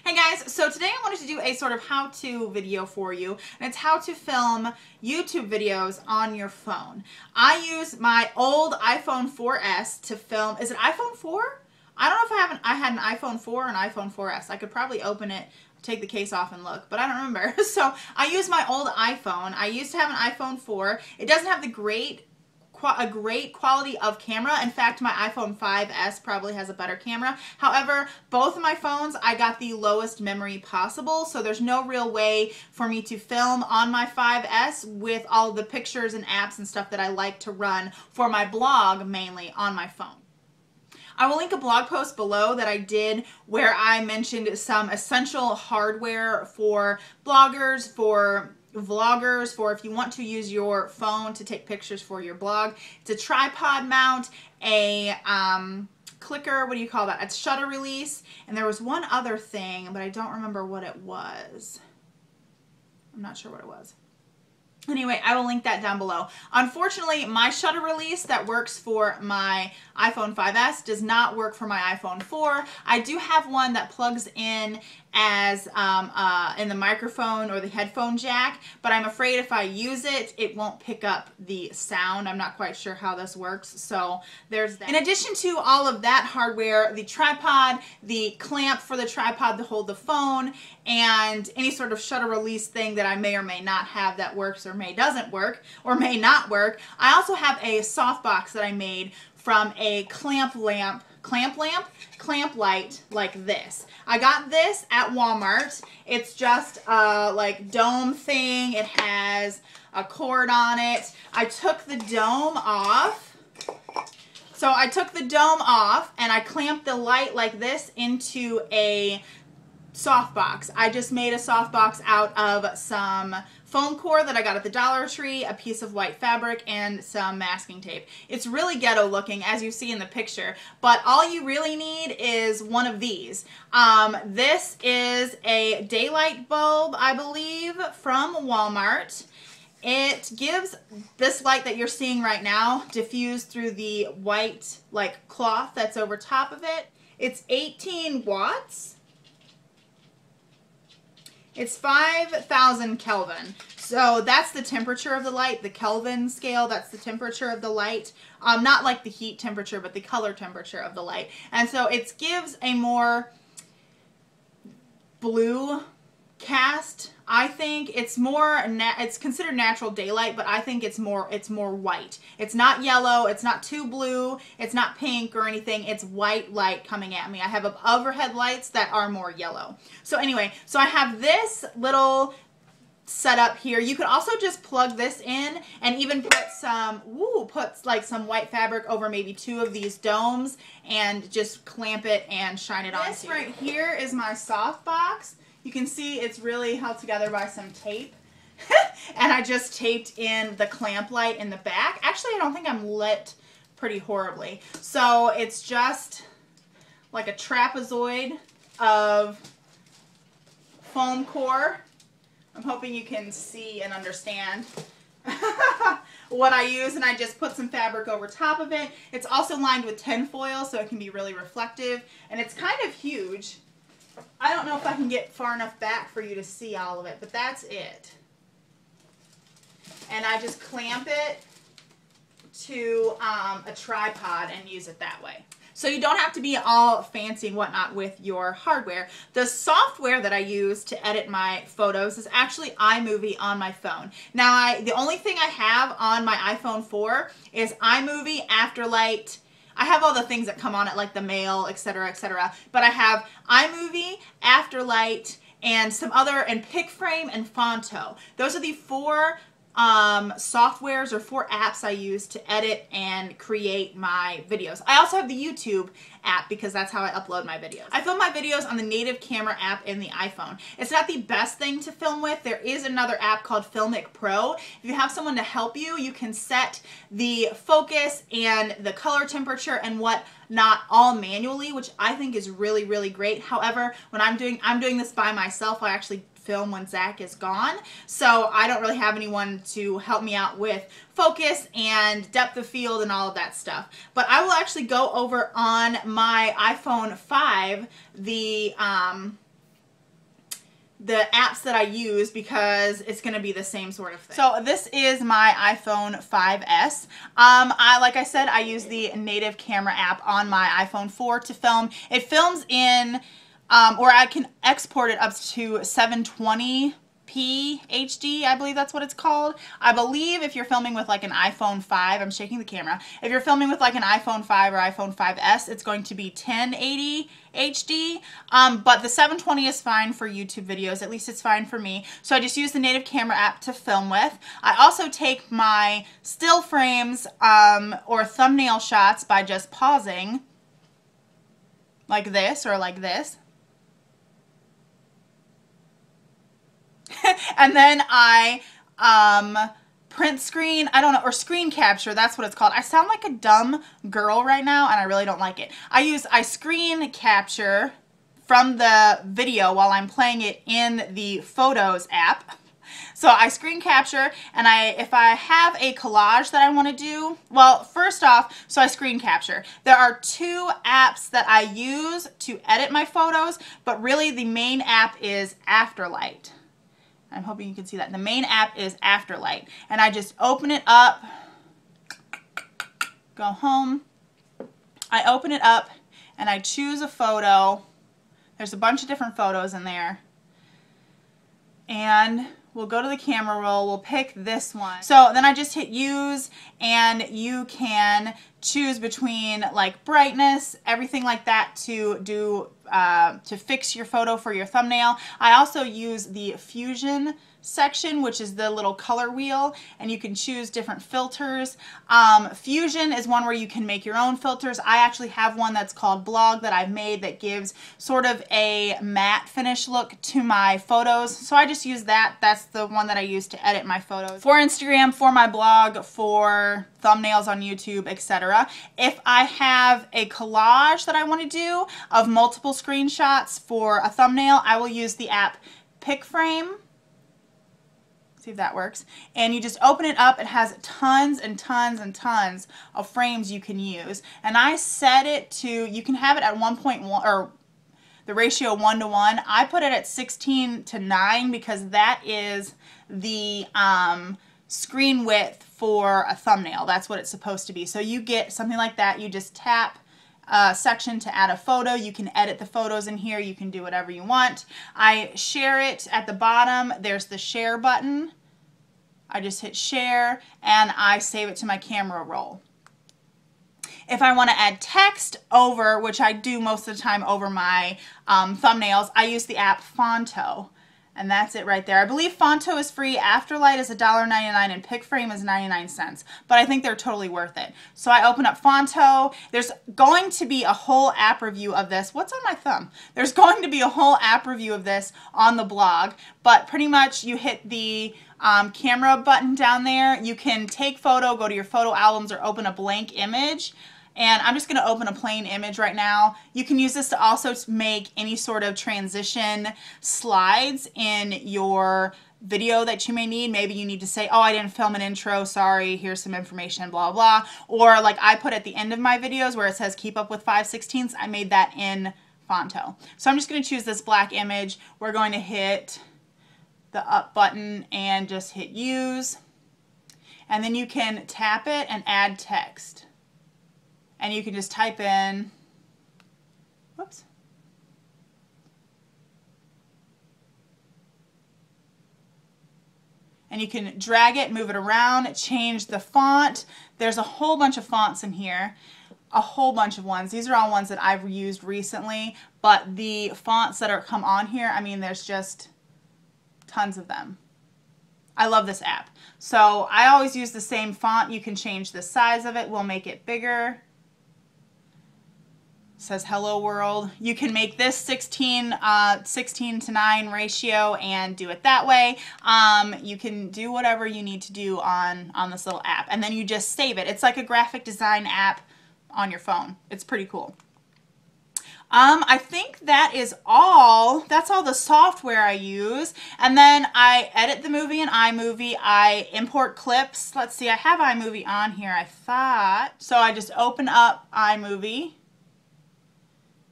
Hey guys, so today I wanted to do a sort of how-to video for you, and it's how to film YouTube videos on your phone. I use my old iPhone 4S to film. Is it iPhone 4? I don't know if I had an iPhone 4 or an iPhone 4S. I could probably open it, take the case off and look, but I don't remember. So I use my old iPhone. I used to have an iPhone 4. It doesn't have a great quality of camera. In fact, my iPhone 5S probably has a better camera. However, both of my phones, I got the lowest memory possible, so there's no real way for me to film on my 5S with all the pictures and apps and stuff that I like to run for my blog, mainly on my phone. I will link a blog post below that I did where I mentioned some essential hardware for bloggers, for vloggers, for if you want to use your phone to take pictures for your blog. It's a tripod mount, a clicker, what do you call that? It's shutter release, and there was one other thing, but I don't remember what it was. I'm not sure what it was. Anyway, I will link that down below. Unfortunately, my shutter release that works for my iPhone 5S does not work for my iPhone 4. I do have one that plugs in as in the microphone or the headphone jack, but I'm afraid if I use it, it won't pick up the sound. I'm not quite sure how this works, so there's that. In addition to all of that hardware, the tripod, the clamp for the tripod to hold the phone, and any sort of shutter release thing that I may or may not have that works or may doesn't work or may not work, I also have a softbox that I made from a clamp light like this. I got this at Walmart. It's just a like dome thing. It has a cord on it. I took the dome off. So I took the dome off and I clamped the light like this into a softbox. I just made a softbox out of some foam core that I got at the Dollar Tree, a piece of white fabric, and some masking tape. It's really ghetto looking, as you see in the picture, but all you really need is one of these. This is a daylight bulb, I believe, from Walmart. It gives this light that you're seeing right now diffused through the white like cloth that's over top of it. It's 18 watts. It's 5,000 Kelvin. So that's the temperature of the light, the Kelvin scale, that's the temperature of the light. Not like the heat temperature, but the color temperature of the light. And so it gives a more blue cast. I think it's more, it's considered natural daylight, but I think it's more white. It's not yellow, it's not too blue, it's not pink or anything. It's white light coming at me. I have overhead lights that are more yellow. So anyway, so I have this little setup here. You could also just plug this in and even put some, like some white fabric over maybe two of these domes and just clamp it and shine it on. This right here is my softbox. You can see it's really held together by some tape. And I just taped in the clamp light in the back. Actually, I don't think I'm lit pretty horribly. So it's just like a trapezoid of foam core. I'm hoping you can see and understand what I use, and I just put some fabric over top of it. It's also lined with tin foil, so it can be really reflective, and it's kind of huge. I don't know if I can get far enough back for you to see all of it, but that's it. And I just clamp it to a tripod and use it that way. So you don't have to be all fancy and whatnot with your hardware. The software that I use to edit my photos is actually iMovie on my phone. Now, the only thing I have on my iPhone 4 is iMovie, Afterlight. I have all the things that come on it, like the mail, etc., etc. But I have iMovie, Afterlight, and some other, and PicFrame and Howto. Those are the four softwares or four apps I use to edit and create my videos. I also have the YouTube app because that's how I upload my videos. I film my videos on the native camera app in the iPhone. It's not the best thing to film with. There is another app called Filmic Pro. If you have someone to help you, you can set the focus and the color temperature and whatnot all manually, which I think is really, really great. However, when I'm doing this by myself, I actually film when Zach is gone, so I don't really have anyone to help me out with focus and depth of field and all of that stuff. But I will actually go over on my iPhone 5 the the apps that I use because it's going to be the same sort of thing. So this is my iPhone 5S. Like I said, I use the native camera app on my iPhone 4 to film. It films in, or I can export it up to 720p HD, I believe that's what it's called. I believe if you're filming with like an iPhone 5, I'm shaking the camera, if you're filming with like an iPhone 5 or iPhone 5S, it's going to be 1080 HD, but the 720 is fine for YouTube videos, at least it's fine for me. So I just use the native camera app to film with. I also take my still frames or thumbnail shots by just pausing like this or like this. And then I print screen, I don't know, or screen capture, that's what it's called. I sound like a dumb girl right now and I really don't like it. I screen capture from the video while I'm playing it in the Photos app. So I screen capture, and if I have a collage that I want to do, well, first off, so I screen capture. There are two apps that I use to edit my photos, but really the main app is Afterlight. I'm hoping you can see that. The main app is Afterlight. And I just open it up, go home. I open it up and I choose a photo. There's a bunch of different photos in there. And we'll go to the camera roll. We'll pick this one. So then I just hit use, and you can choose between like brightness, everything like that to do to fix your photo for your thumbnail. I also use the Fusion section, which is the little color wheel, and you can choose different filters. Fusion is one where you can make your own filters. I actually have one that's called Blog that I've made that gives sort of a matte finish look to my photos. So I just use that. That's the one that I use to edit my photos for Instagram, for my blog, for thumbnails on YouTube, etc. If I have a collage that I want to do of multiple screenshots for a thumbnail, I will use the app PicFrame. See if that works. And you just open it up. It has tons and tons and tons of frames you can use. And I set it to, you can have it at 1.1 or the ratio 1:1. I put it at 16:9 because that is the screen width for a thumbnail. That's what it's supposed to be. So you get something like that. You just tap section to add a photo. You can edit the photos in here. You can do whatever you want. I share it at the bottom. There's the share button. I just hit share and I save it to my camera roll. If I want to add text over, which I do most of the time over my thumbnails, I use the app Howto. And that's it right there. I believe Howto is free, Afterlight is $1.99, and PicFrame is 99 cents. But I think they're totally worth it. So I open up Howto. There's going to be a whole app review of this. What's on my thumb? There's going to be a whole app review of this on the blog. But pretty much you hit the camera button down there. You can take photo, go to your photo albums, or open a blank image. And I'm just going to open a plain image right now. You can use this to also make any sort of transition slides in your video that you may need. Maybe you need to say, oh, I didn't film an intro, sorry, here's some information, blah, blah. Or like I put at the end of my videos where it says keep up with 5/16, I made that in Howto. So I'm just going to choose this black image. We're going to hit the up button and just hit use. And then you can tap it and add text. And you can just type in, whoops. And you can drag it, move it around, change the font. There's a whole bunch of fonts in here, a whole bunch of ones. These are all ones that I've used recently, but the fonts that are come on here, I mean, there's just tons of them. I love this app. So I always use the same font. You can change the size of it. We'll make it bigger. Says hello world. You can make this 16:9 ratio and do it that way. You can do whatever you need to do on this little app, and then you just save it. It's like a graphic design app on your phone. It's pretty cool. I think that is all. That's all the software I use. And then I edit the movie in iMovie. I import clips. Let's see, I have iMovie on here, I thought. So I just open up iMovie.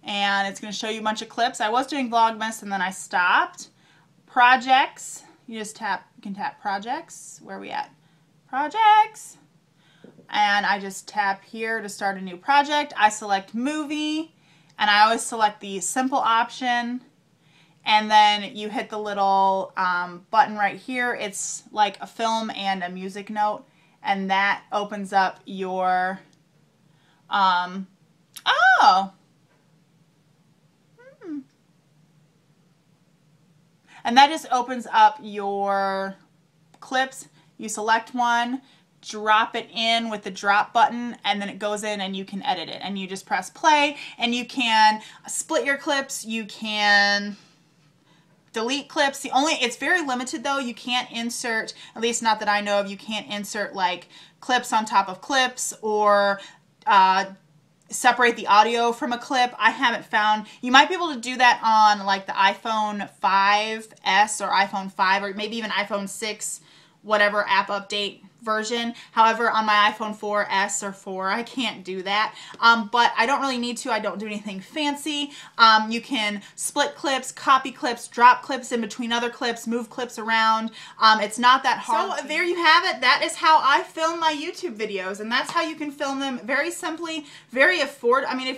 And it's going to show you a bunch of clips. I was doing Vlogmas and then I stopped. projects. You can tap projects. Where are we at? Projects. And I just tap here to start a new project. I select movie, and I always select the simple option. And then you hit the little button right here. It's like a film and a music note. And that opens up your, And that just opens up your clips. You select one, drop it in with the drop button, and then it goes in and you can edit it. And you just press play, and you can split your clips. You can delete clips. It's very limited though. You can't insert, at least not that I know of, you can't insert like clips on top of clips or separate the audio from a clip. I haven't found. You might be able to do that on like the iPhone 5S or iPhone 5 or maybe even iPhone 6, whatever app update version. However, on my iPhone 4S or 4, I can't do that. But I don't really need to. I don't do anything fancy. You can split clips, copy clips, drop clips in between other clips, move clips around. It's not that hard. So there you have it. That is how I film my YouTube videos, and that's how you can film them very simply, very affordable. I mean,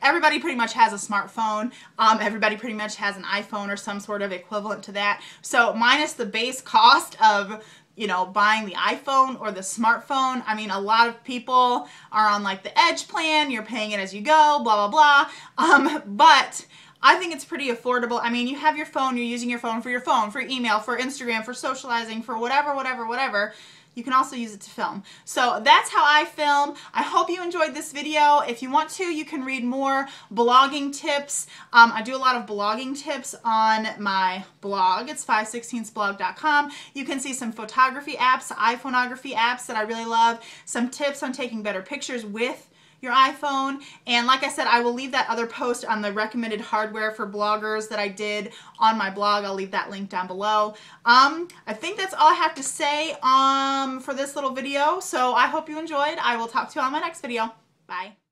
everybody pretty much has a smartphone. Everybody pretty much has an iPhone or some sort of equivalent to that. So minus the base cost of, you know, buying the iPhone or the smartphone. I mean, a lot of people are on like the Edge plan. You're paying it as you go, blah, blah, blah. But I think it's pretty affordable. I mean, you have your phone, you're using your phone, for email, for Instagram, for socializing, for whatever. You can also use it to film. So that's how I film. I hope you enjoyed this video. If you want to, you can read more blogging tips. I do a lot of blogging tips on my blog. It's 516thblog.com. You can see some photography apps, iPhoneography apps that I really love, some tips on taking better pictures with your iPhone. And like I said, I will leave that other post on the recommended hardware for bloggers that I did on my blog. I'll leave that link down below. I think that's all I have to say for this little video. So I hope you enjoyed. I will talk to you on my next video. Bye.